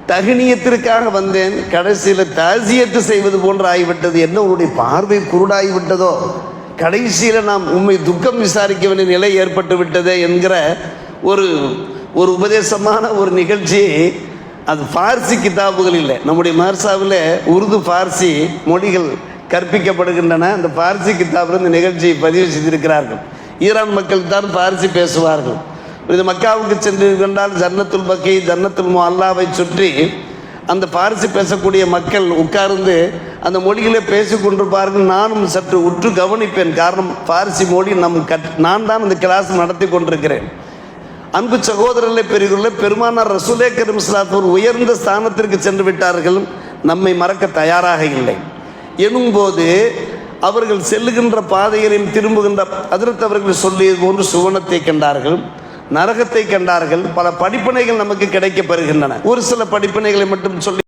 தகுனியத்திற்காக வந்தேன், கடைசியில் தாசியத்து செய்வது போன்று ஆகிவிட்டது, என்ன உன்னுடைய பார்வை குருடாகிவிட்டதோ, கடைசியில் நாம் உண்மை துக்கம் விசாரிக்க வேண்டிய நிலை ஏற்பட்டு விட்டதே என்கிற ஒரு ஒரு உபதேசமான ஒரு நிகழ்ச்சி. அது பார்சி கிதாபுகள் இல்லை, நம்முடைய மதரசாவில் உருது பார்சி மொழிகள் கற்பிக்கப்படுகின்றன. அந்த பார்சி கிதாபில் இந்த நிகழ்ச்சியை பதிவு செய்திருக்கிறார்கள். ஈரான் மக்கள் தான் பார்சி பேசுவார்கள். இது மக்காவுக்கு சென்று கொண்டால் ஜன்னத்துல் பக்கி ஜன்னத்துல் முஅல்லாவை சுற்றி அந்த பார்சி பேசக்கூடிய மக்கள் உட்கார்ந்து அந்த மொழிகளை பேசி கொண்டிருப்பார்கள். நானும் சற்று உற்று கவனிப்பேன். காரணம், பார்சி மொழி நான் தான் அந்த கிளாஸ் நடத்தி கொண்டிருக்கிறேன். அன்பு சகோதரர்களே, பெரியவர்களே, பெருமானார் ரசூலே கரீம் ஸல்லல்லாஹு அலைஹி உயர்ந்த ஸ்தானத்திற்கு சென்று விட்டார்கள். நம்மை மறக்க தயாராக இல்லை எனும்போது அவர்கள் செல்லுகின்ற பாதைகளில் திரும்புகின்ற ஹஜ்ரத் அவர்கள் சொல்லியது போன்று சுவனத்தை கண்டார்கள், நரகத்தை கண்டார்கள். பல படிப்பினைகள் நமக்கு கிடைக்க பெறுகின்றன. ஒரு சில படிப்பினைகளை மட்டும் சொல்லி